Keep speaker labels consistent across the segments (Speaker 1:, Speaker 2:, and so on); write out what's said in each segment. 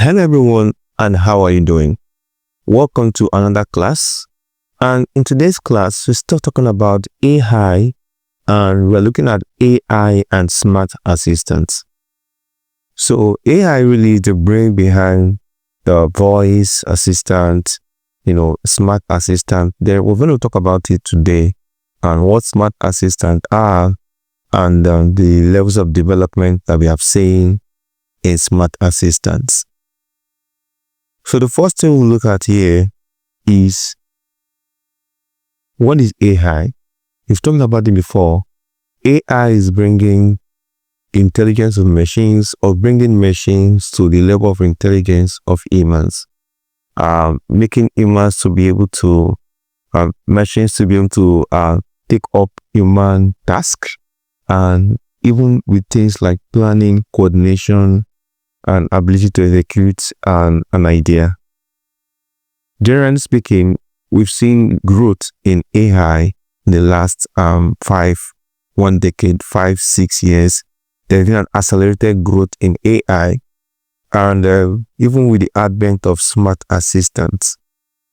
Speaker 1: Hello everyone, and how are you doing? Welcome to another class. And in today's class, we're still talking about AI, and we're looking at AI and smart assistants. So AI really is the brain behind the voice assistant, smart assistant. Then we're going to talk about it today and what smart assistants are and the levels of development that we have seen in smart assistants. So the first thing we'll look at here is, what is AI? We've talked about it before. AI is bringing intelligence of machines, or bringing machines to the level of intelligence of humans, making humans to be able to, machines to be able to take up human tasks, and even with things like planning, coordination, and ability to execute an idea. Generally speaking, we've seen growth in AI in the last 1 decade, 5-6 years. There's been an accelerated growth in AI, and even with the advent of smart assistants.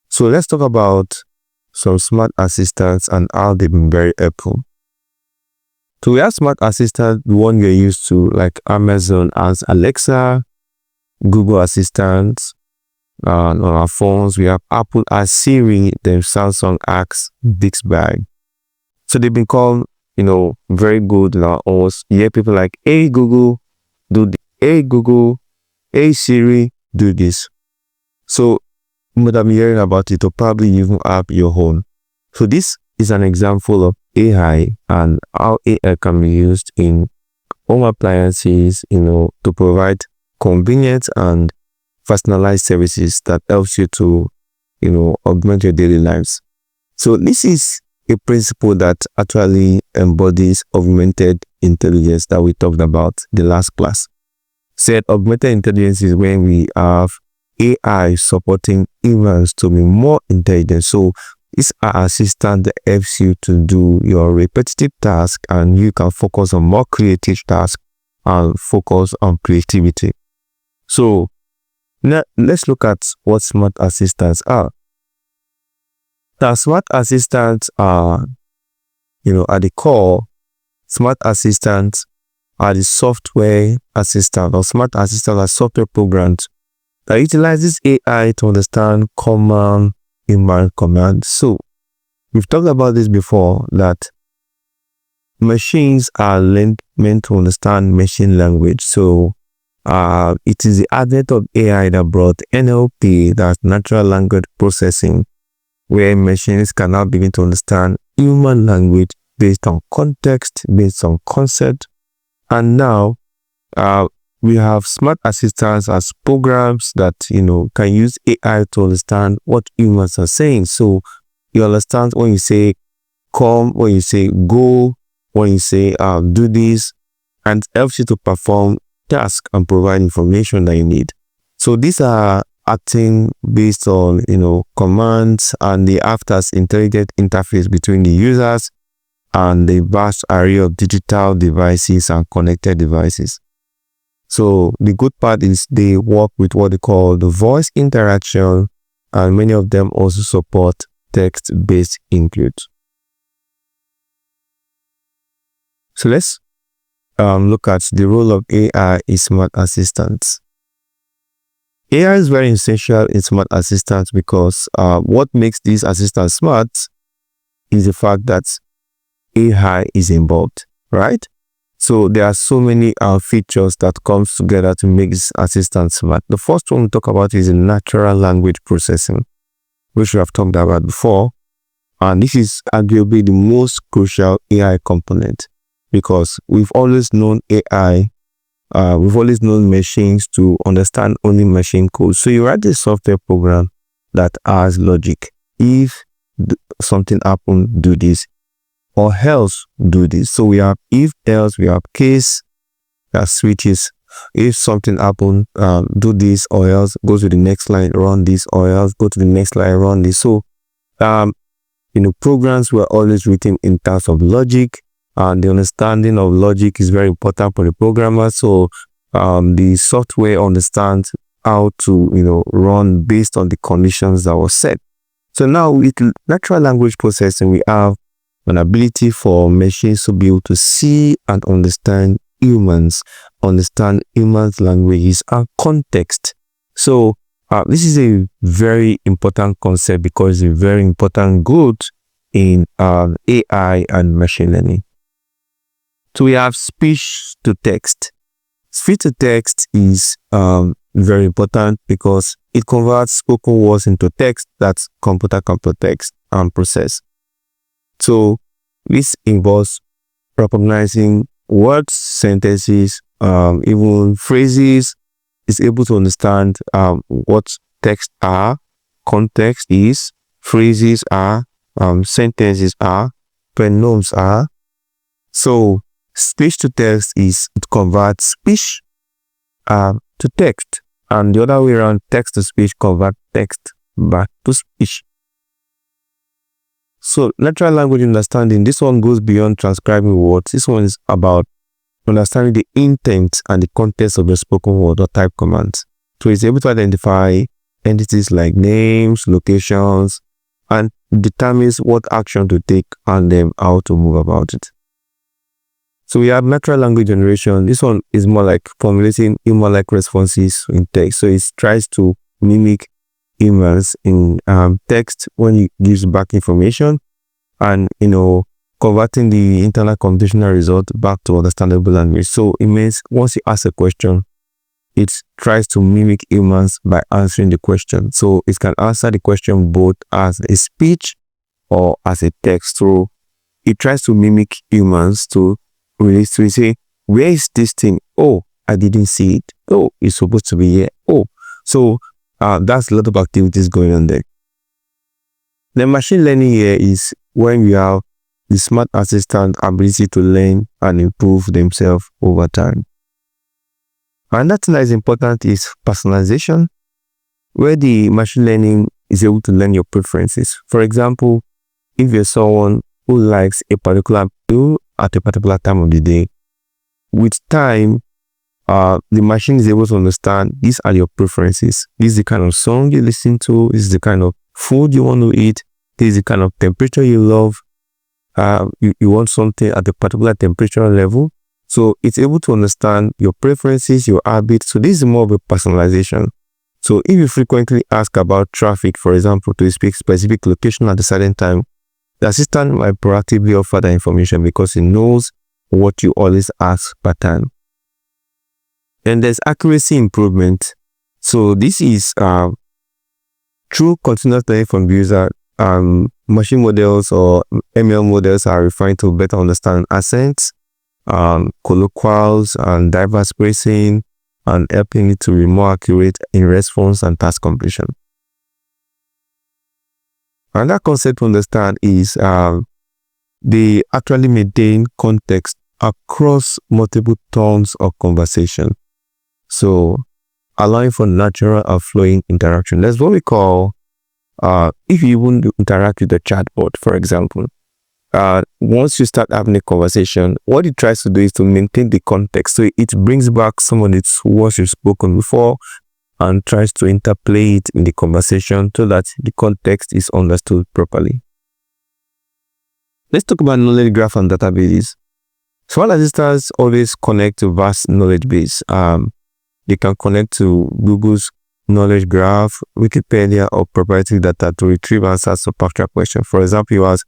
Speaker 1: So let's talk about some smart assistants and how they've been very helpful. So we have smart assistants, the one you're used to, like Amazon as Alexa, Google Assistant. On our phones, we have Apple as Siri, then Samsung as Bixby. So they've been called, very good now. Almost, you hear people like, "Hey Google, do this. Hey Google, hey Siri, do this." So you might have been hearing about it, or probably even have your own. So this is an example of AI and how AI can be used in home appliances, to provide convenient and personalized services that helps you to, augment your daily lives. So this is a principle that actually embodies augmented intelligence that we talked about the last class. Said augmented intelligence is when we have AI supporting humans to be more intelligent. So it's an assistant that helps you to do your repetitive task, and you can focus on more creative tasks and focus on creativity. So now let's look at what smart assistants are. Now, smart assistants are, at the core, smart assistants are the software assistant, or smart assistants are software programs that utilizes AI to understand common human commands. So we've talked about this before, that machines are meant to understand machine language. So it is the advent of AI that brought NLP, that's natural language processing, where machines can now begin to understand human language based on context, based on concept. And now we have smart assistants as programs that can use AI to understand what humans are saying. So you understand when you say come, when you say go, when you say do this, and it helps you to perform task and provide information that you need. So these are acting based on commands, and they act as intelligent interface between the users and the vast array of digital devices and connected devices. So the good part is they work with what they call the voice interaction, and many of them also support text-based input. So let's look at the role of AI in smart assistants. AI is very essential in smart assistants because what makes these assistants smart is the fact that AI is involved, right? So there are so many features that comes together to make this assistant smart. The first one we talk about is natural language processing, which we have talked about before, and this is arguably the most crucial AI component, because we've always known AI, we've always known machines to understand only machine code. So you write a software program that has logic. If something happens, do this, or else do this. So we have if else, we have case that switches. If something happens, do this, or else go to the next line, run this, or else go to the next line, run this. So programs were always written in terms of logic, and the understanding of logic is very important for the programmer. So the software understands how to run based on the conditions that were set. So now with natural language processing, we have an ability for machines to be able to see and understand humans languages and context. So this is a very important concept because it's a very important good in AI and machine learning. So we have speech to text. Speech to text is very important because it converts spoken words into text that computer can text and process. So this involves recognizing words, sentences, even phrases. It's able to understand what text are, context is, phrases are, sentences are, pronouns are. So speech to text is it converts speech to text, and the other way around, text to speech convert text back to speech. So natural language understanding, this one goes beyond transcribing words. This one is about understanding the intent and the context of the spoken word or type commands. So it's able to identify entities like names, locations, and determines what action to take and then how to move about it. So we have natural language generation. This one is more like formulating human-like responses in text. So it tries to mimic humans in text when it gives back information, and converting the internal computational result back to understandable language. So it means once you ask a question, it tries to mimic humans by answering the question. So it can answer the question both as a speech or as a text. So it tries to mimic humans to really say, where is this thing? Oh, I didn't see it. Oh, it's supposed to be here. Oh, so that's a lot of activities going on there. The machine learning here is when you have the smart assistant ability to learn and improve themselves over time. Another thing that is important is personalization, where the machine learning is able to learn your preferences. For example, if you're someone who likes a particular meal at a particular time of the day, with time, the machine is able to understand these are your preferences. This is the kind of song you listen to. This is the kind of food you want to eat. This is the kind of temperature you love. You want something at a particular temperature level. So it's able to understand your preferences, your habits. So this is more of a personalization. So if you frequently ask about traffic, for example, to a specific location at a certain time, the assistant might proactively offer that information because it knows what you always ask per time. And there's accuracy improvement. So this is through continuous learning from user. Machine models or ML models are refined to better understand accents, colloquials, and diverse phrasing, and helping it to be more accurate in response and task completion. Another concept to understand is they actually maintain context across multiple tones of conversation. So allowing for natural and flowing interaction. That's what we call if you even interact with the chatbot, for example, once you start having a conversation, what it tries to do is to maintain the context. So it brings back some of its words you've spoken before and tries to interplay it in the conversation so that the context is understood properly. Let's talk about knowledge graph and databases. Smart assistants always connect to vast knowledge base. They can connect to Google's knowledge graph, Wikipedia, or proprietary data to retrieve answers to factual questions. For example, you ask,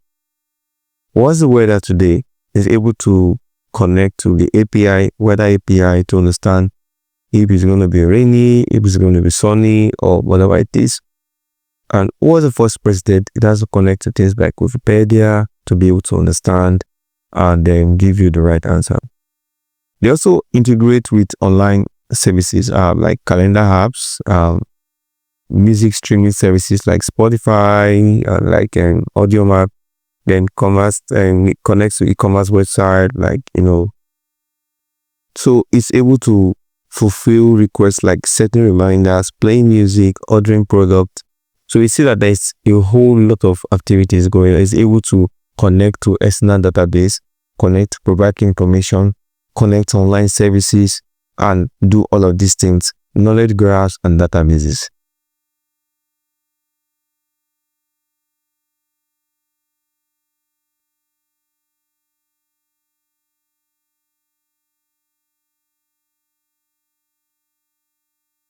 Speaker 1: what's the weather today? Is able to connect to the API, weather API, to understand if it's going to be rainy, if it's going to be sunny, or whatever it is. And who was the first president? It has to connect to things like Wikipedia to be able to understand and then give you the right answer. They also integrate with online services like calendar apps, music streaming services like Spotify, like Audiomack, then commerce, and it connects to e-commerce website, like, so it's able to fulfill requests like setting reminders, playing music, ordering products. So we see that there's a whole lot of activities going on. It's able to connect to external database, connect, provide information, connect to online services, and do all of these things knowledge graphs, and databases.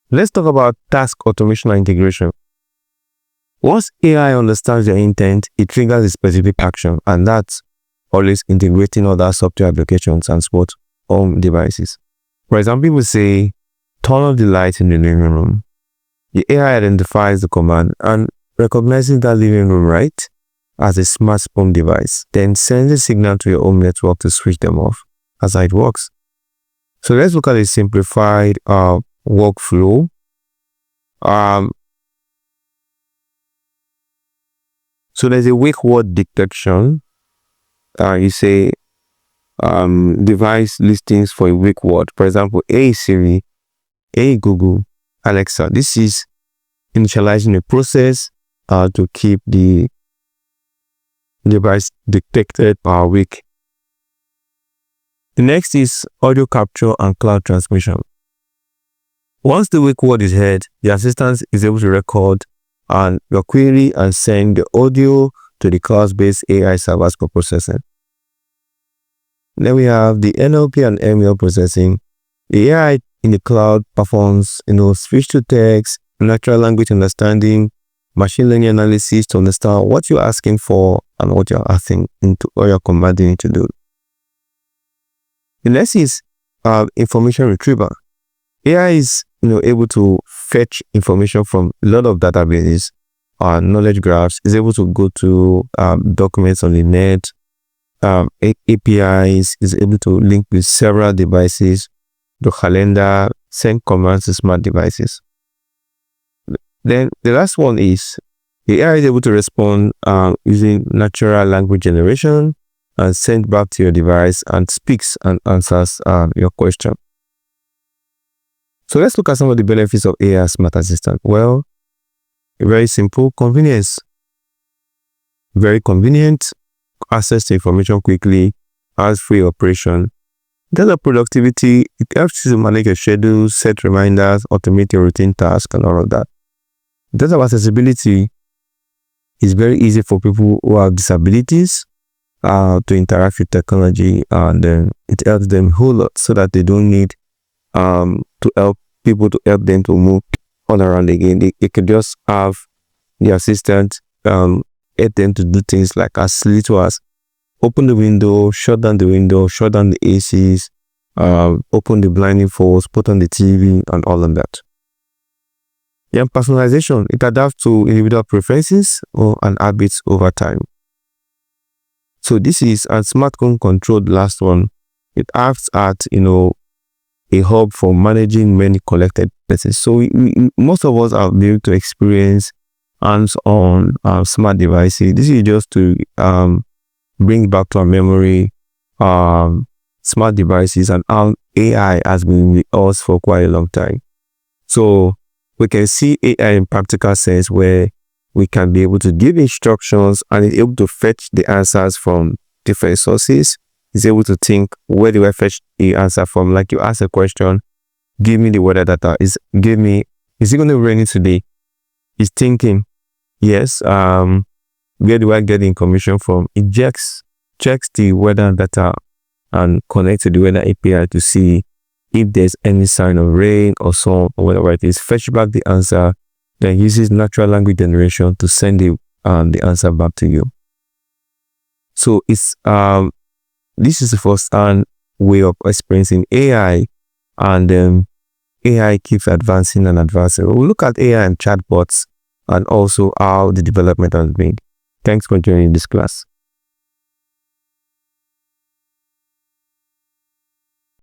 Speaker 1: Let's talk about task automation and integration. Once AI understands your intent, it triggers a specific action, and that's always integrating other software applications and smart home devices. For example, people say, turn off the light in the living room. The AI identifies the command and recognizes that living room, right, as a smart home device, then sends a signal to your home network to switch them off. That's how it works. So let's look at a simplified workflow. So there's a wake word detection. You say device listings for a wake word. For example, Hey Siri, Hey Google, Alexa. This is initializing a process to keep the device detected awake. The next is audio capture and cloud transmission. Once the wake word is heard, the assistant is able to record your query and send the audio to the cloud-based AI servers for processing. Then we have the NLP and ML processing. The AI in the cloud performs, speech to text, natural language understanding, machine learning analysis to understand what you're asking for and what you're asking into or you're commanding it to do. The next is information retrieval. AI is able to fetch information from a lot of databases, knowledge graphs, is able to go to documents on the net, APIs, is able to link with several devices, the calendar, send commands to smart devices. Then the last one is the AI is able to respond using natural language generation and send back to your device and speaks and answers your question. So let's look at some of the benefits of AI Smart Assistant. Well, very simple, convenience. Very convenient, access to information quickly, hands-free operation. Data productivity, it helps you to manage your schedule, set reminders, automate your routine tasks, and all of that. Data accessibility is very easy for people who have disabilities to interact with technology, and it helps them a whole lot so that they don't need to help people to help them to move all around again. They can just have the assistant help them to do things like as little as open the window, shut down the window, shut down the ACs, open the blinding folds, put on the TV, and all of that. Yeah, personalization, it adapts to individual preferences and habits over time. So this is a smart home control, the last one. It acts at a hub for managing many collected places. So most of us are able to experience hands-on smart devices. This is just to bring back to our memory smart devices and how AI has been with us for quite a long time. So we can see AI in practical sense where we can be able to give instructions and it's able to fetch the answers from different sources. It's able to think, where do I fetch the answer from? Like you ask a question, give me the weather data. Is it going to rain today? It's thinking, yes. Where do I get the information from? It checks the weather data and connects to the weather API to see if there's any sign of rain or sun or whatever it is. Fetch back the answer, then uses natural language generation to send the answer back to you. So it's this is the first-hand way of experiencing AI, and AI keeps advancing and advancing. We'll look at AI and chatbots and also how the development has been. Thanks for joining this class.